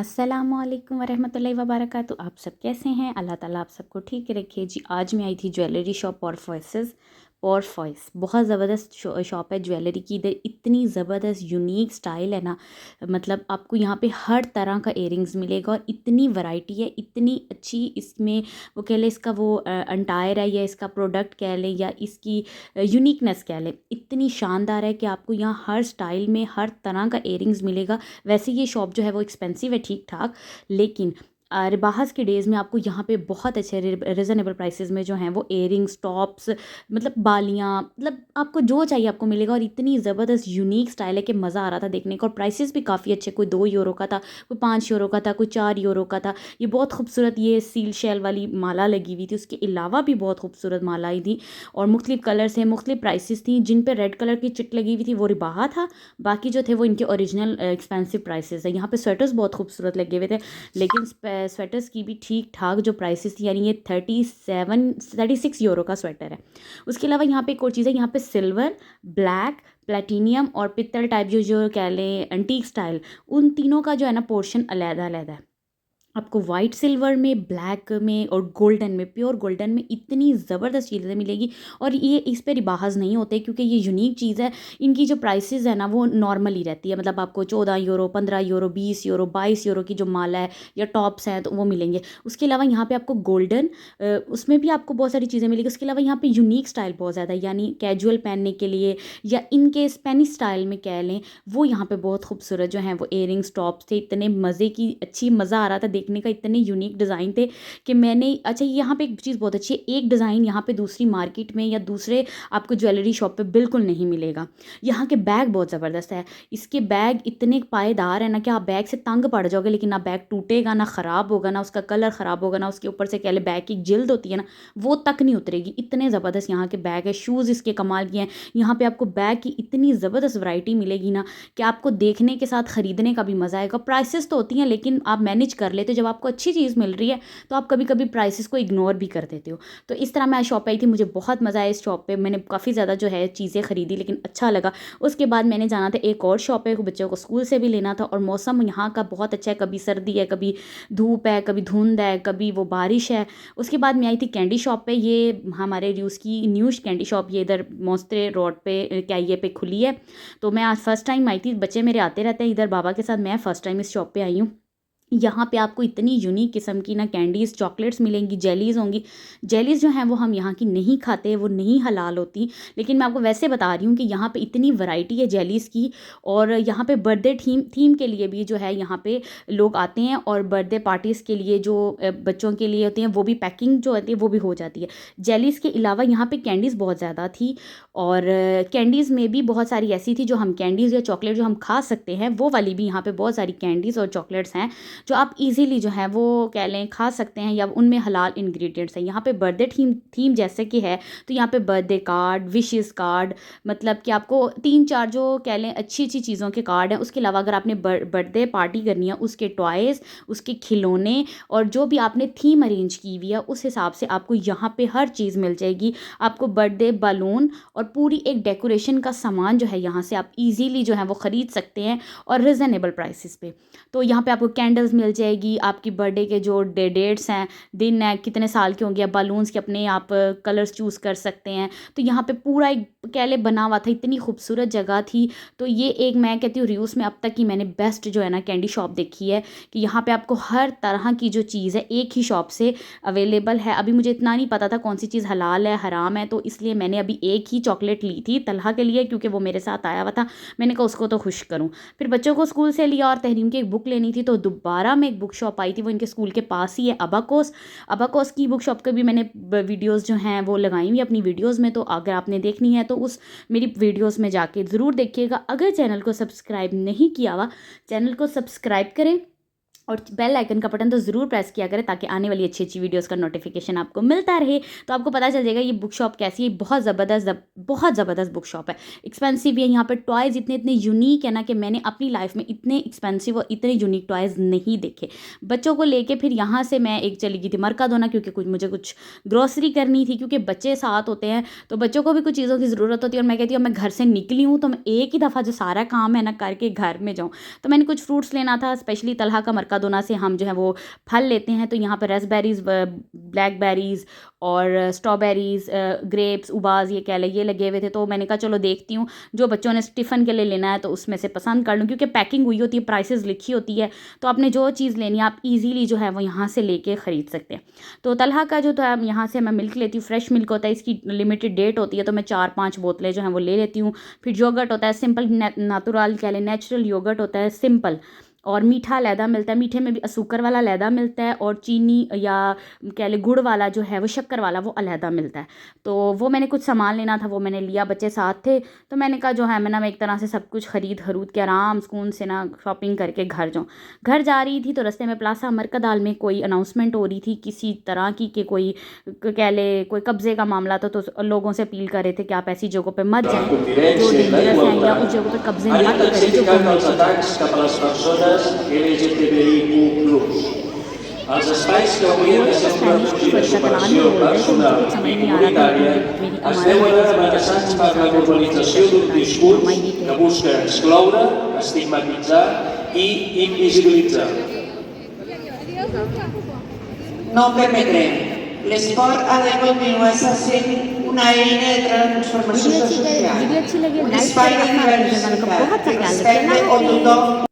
अस्सलामुअलैकुम वरहमतुल्लाहि वबरकातुहू। आप सब कैसे हैं? अल्लाह ताला आप सबको ठीक रखे जी। आज मैं आई थी ज्वेलरी शॉप पॉरफॉइस बहुत ज़बरदस्त शॉप है ज्वेलरी की। इधर इतनी ज़बरदस्त यूनिक स्टाइल है ना, मतलब आपको यहाँ पे हर तरह का इयरिंग्स मिलेगा और इतनी वैरायटी है, इतनी अच्छी इसमें वो कह लें इसका वो अंटायर है या इसका प्रोडक्ट कह लें या इसकी यूनिकनेस कह लें, इतनी शानदार है कि आपको यहाँ हर स्टाइल में हर तरह का इयरिंग्स मिलेगा। वैसे ये शॉप जो है वो एक्सपेंसिव है ठीक ठाक, लेकिन रिबाहस के डेज़ में आपको यहाँ पे बहुत अच्छे रिजनेबल प्राइसेस में जो हैं वो इयरिंग्स, टॉप्स, मतलब बालियाँ, मतलब आपको जो चाहिए आपको मिलेगा। और इतनी ज़बरदस्त यूनिक स्टाइल है कि मज़ा आ रहा था देखने का। और प्राइसेस भी काफ़ी अच्छे, कोई 2 यूरो का था, कोई 5 यूरो का था, कोई 4 यूरो का था। ये बहुत खूबसूरत ये सील शेल वाली माला लगी हुई थी, उसके अलावा भी बहुत खूबसूरत मालाएँ थी और मुख्तलिफ कलर्स हैं, मुख्तलिफ प्राइसेस थी। जिन पर रेड कलर की चिट लगी हुई थी वो रिबाहा था, बाकी जो थे वो इनके ओरिजिनल एक्सपेंसिव प्राइसेस है। यहाँ पे स्वेटर्स बहुत खूबसूरत लगे हुए थे, लेकिन स्वेटर्स की भी ठीक ठाक जो प्राइसेस थी, यानी ये 36 यूरो का स्वेटर है। उसके अलावा यहाँ पे एक और चीज़ है, यहाँ पे सिल्वर, ब्लैक, प्लेटिनियम और पित्तल टाइप जो जो कह लें एंटीक स्टाइल, उन तीनों का जो है ना पोर्शन अलग-अलग है। आपको वाइट सिल्वर में, ब्लैक में और गोल्डन में, प्योर गोल्डन में इतनी ज़बरदस्त चीज़ें मिलेगी। और ये इस पे रिबाहज नहीं होते क्योंकि ये यूनिक चीज़ है। इनकी जो प्राइसेस है ना वो नॉर्मल ही रहती है, मतलब आपको 14 यूरो, 15 यूरो, 20 यूरो, 22 यूरो की जो माला है या टॉप्स हैं तो वो मिलेंगे। उसके अलावा यहाँ पे आपको गोल्डन, उसमें भी आपको बहुत सारी चीज़ें मिलेगी। उसके अलावा यहाँ पे यूनिक स्टाइल बहुत ज़्यादा है, यानी कैजुअल पहनने के लिए या इनके स्पेनिश स्टाइल में कह लें, वो यहाँ पे बहुत खूबसूरत जो हैं वो इयरिंग्स, टॉप्स थे। इतने मज़े की अच्छी मज़ा आ रहा था देखने का, इतने यूनिक डिज़ाइन थे कि मैंने अच्छा यहाँ पे एक चीज़ बहुत अच्छी है, एक डिज़ाइन यहाँ पे दूसरी मार्केट में या दूसरे आपको ज्वेलरी शॉप पे बिल्कुल नहीं मिलेगा। यहाँ के बैग बहुत ज़बरदस्त है, इसके बैग इतने पायेदार है ना कि आप बैग से तंग पड़ जाओगे, लेकिन ना बैग टूटेगा, ना ख़राब होगा, ना उसका कलर ख़राब होगा, ना उसके ऊपर से कह ले बैग की जिल्द होती है ना वो तक नहीं उतरेगी। इतने ज़बरदस्त यहाँ के बैग है। शूज़ इसके कमाल के हैं। यहाँ पे आपको बैग की इतनी ज़बरदस्त वैरायटी मिलेगी ना कि आपको देखने के साथ ख़रीदने का भी मज़ा आएगा। प्राइसेस तो होती हैं लेकिन आप मैनेज कर लेते हो, जब आपको अच्छी चीज़ मिल रही है तो आप कभी कभी प्राइसेस को इग्नोर भी कर देते हो। तो इस तरह मैं शॉप पे आई थी, मुझे बहुत मज़ा आया इस शॉप पे, मैंने काफ़ी ज़्यादा जो है चीज़ें खरीदी, लेकिन अच्छा लगा। उसके बाद मैंने जाना था एक और शॉप पे, बच्चों को स्कूल से भी लेना था। और मौसम यहाँ का बहुत अच्छा है, कभी सर्दी है, कभी धूप है, कभी धुंध है, कभी वो बारिश है। उसके बाद मैं आई थी कैंडी शॉप पे, ये हमारे यूज़ की न्यूज़ कैंडी शॉप, ये इधर मोस्त्रे रोड पे क्या ये पे खुली है। तो मैं आज फर्स्ट टाइम आई थी, बच्चे मेरे आते रहते हैं इधर बाबा के साथ, मैं फ़र्स्ट टाइम इस शॉप पे आई हूँ। यहाँ पे आपको इतनी यूनिक किस्म की ना कैंडीज़, चॉकलेट्स मिलेंगी, जेलीज़ होंगी। जेलीज़ जो हैं वो हम यहाँ की नहीं खाते, वो नहीं हलाल होती, लेकिन मैं आपको वैसे बता रही हूँ कि यहाँ पे इतनी वैरायटी है जेलीज़ की। और यहाँ पे बर्थडे थीम के लिए भी जो है यहाँ पे लोग आते हैं, और बर्थडे पार्टीज़ के लिए जो बच्चों के लिए होती हैं वो भी पैकिंग जो होती है वो भी हो जाती है। जेलीज़ के अलावा यहाँ पे कैंडीज़ बहुत ज़्यादा थी, और कैंडीज़ में भी बहुत सारी ऐसी थी जो हम कैंडीज़ या चॉकलेट जो हम खा सकते हैं, वो वाली भी यहाँ पे बहुत सारी कैंडीज़ और चॉकलेट्स हैं जो आप इजीली जो है वो कह लें खा सकते हैं, या उनमें हलाल इंग्रेडिएंट्स हैं। यहाँ पे बर्थडे थीम जैसे कि है, तो यहाँ पे बर्थडे कार्ड, विशेस कार्ड, मतलब कि आपको 3-4 जो कह लें अच्छी अच्छी चीज़ों के कार्ड हैं। उसके अलावा अगर आपने बर्थडे पार्टी करनी है, उसके टॉयज़, उसके खिलौने और जो भी आपने थीम अरेंज की हुई है उस हिसाब से आपको यहाँ पे हर चीज़ मिल जाएगी। आपको बर्थडे बैलून और पूरी एक डेकोरेशन का सामान जो है यहाँ से आप इजीली जो है वो ख़रीद सकते हैं, और रिजनेबल प्राइसेस पे। तो यहाँ पे आपको कैंडल्स मिल जाएगी, आपकी बर्थडे के जो डेट्स हैं, दिन है, कितने साल के होंगे, बालून्स के अपने आप कलर्स चूज़ कर सकते हैं। तो यहाँ पे पूरा एक कैले बना हुआ था, इतनी खूबसूरत जगह थी। तो ये एक मैं कहती हूँ रियूस में अब तक की मैंने बेस्ट जो है ना कैंडी शॉप देखी है, कि यहाँ पे आपको हर तरह की जो चीज़ है एक ही शॉप से अवेलेबल है। अभी मुझे इतना नहीं पता था कौन सी चीज़ हलाल है हराम है, तो इसलिए मैंने अभी एक ही चॉकलेट ली थी तलहा के लिए, क्योंकि वो मेरे साथ आया हुआ था। मैंने कहा उसको तो खुश करूँ। फिर बच्चों को स्कूल से लिया और तहरीम की एक बुक लेनी थी, तो दोबारा मैं एक बुक शॉप आई थी, वो इनके स्कूल के पास ही है, अबाकोस की बुक शॉप के भी मैंने वीडियोस जो हैं वो लगाई हुई अपनी वीडियोस में। तो अगर आपने देखनी है तो उस मेरी वीडियोस में जाके ज़रूर देखिएगा। अगर चैनल को सब्सक्राइब नहीं किया हुआ, चैनल को सब्सक्राइब करें और बेल आइकन का बटन तो ज़रूर प्रेस किया करें, ताकि आने वाली अच्छी अच्छी वीडियोस का नोटिफिकेशन आपको मिलता रहे। तो आपको पता चल जाएगा ये बुक शॉप कैसी है। बहुत ज़बरदस्त बुक शॉप है। एक्सपेंसिव भी है। यहाँ पर टॉयज़ इतने इतने यूनिक है ना कि मैंने अपनी लाइफ में इतने एक्सपेंसिव और इतने यूनिक टॉयज़ नहीं देखे। बच्चों को लेके फिर यहाँ से मैं एक चली गई थी मरकादोना, क्योंकि मुझे कुछ ग्रॉसरी करनी थी, क्योंकि बच्चे साथ होते हैं तो बच्चों को भी कुछ चीज़ों की ज़रूरत होती है। और मैं कहती हूँ मैं घर से निकली हूँ तो मैं एक ही दफ़ा जो सारा काम है ना करके घर में जाऊँ। तो मैंने कुछ फ्रूट्स लेना था, स्पेशली तलहा का मरकादोना दोना से हम जो है वो फल लेते हैं। तो यहाँ पर रसबेरीज़, ब्लैकबेरीज़ और स्ट्रॉबेरीज़, ग्रेप्स, उबाज़ ये कह लें, ये लगे हुए थे। तो मैंने कहा चलो देखती हूँ, जो बच्चों ने टिफ़िन के लिए लेना है तो उसमें से पसंद कर लूँ, क्योंकि पैकिंग हुई होती है, प्राइसेस लिखी होती है, तो आपने जो चीज़ लेनी है आप ईज़िली जो है वो यहाँ से लेके ख़रीद सकते हैं। तो तलहा का जो था, यहाँ से मैं मिल्क लेती हूँ, फ्रेश मिल्क होता है, इसकी लिमिटेड डेट होती है, तो मैं 4-5 बोतलें जो हैं वो ले लेती हूँ। फिर योगर्ट होता है सिंपल, नेचुरल कह लें, नेचुरल योगर्ट होता है सिंपल, और मीठा अलहदा मिलता है। मीठे में भी शुगर वाला अलहदा मिलता है, और चीनी या कह लें गुड़ वाला जो है वो, शक्कर वाला, वो अलहदा मिलता है। तो वो मैंने कुछ सामान लेना था, वो मैंने लिया, बच्चे साथ थे, तो मैंने कहा जो है मैं एक तरह से सब कुछ खरीद के आराम सुकून से ना शॉपिंग करके घर जाऊँ। घर जा रही थी तो रास्ते में प्लाजा मरकदाल में कोई अनाउंसमेंट हो रही थी किसी तरह की, कि कोई कह ले कोई कब्ज़े का मामला था, तो लोगों से अपील कर रहे थे कि आप ऐसी जगहों पे मत जाएं जो डेंजरस हैं, या उस जगहों पे कब्ज़े han मत करें जो intensificat गवर्नमेंट els की जगह atacs cap a les persones LGTBIQ+. Els espais que haurien de वो ser तो un Spanish refugi de catalán में superació बोल रहे थे, मुझे personal कुछ समझ i नहीं आ रहा था, comunitària क्योंकि मेरी es हमारे veuen यहाँ ara पे amenaçats per la ज़्यादा जो है normalització d'un मामा discurs ये que कह busca excloure, estigmatitzar i invisibilitzar. No ho permetrem. L'esport ha de continuar sent una eina de transformació video अच्छी social, लगी, un like espai share de अपना, बहुत सा diversitat i ख्याल रखिए। respecte अल्लाह on हाफिज़। tothom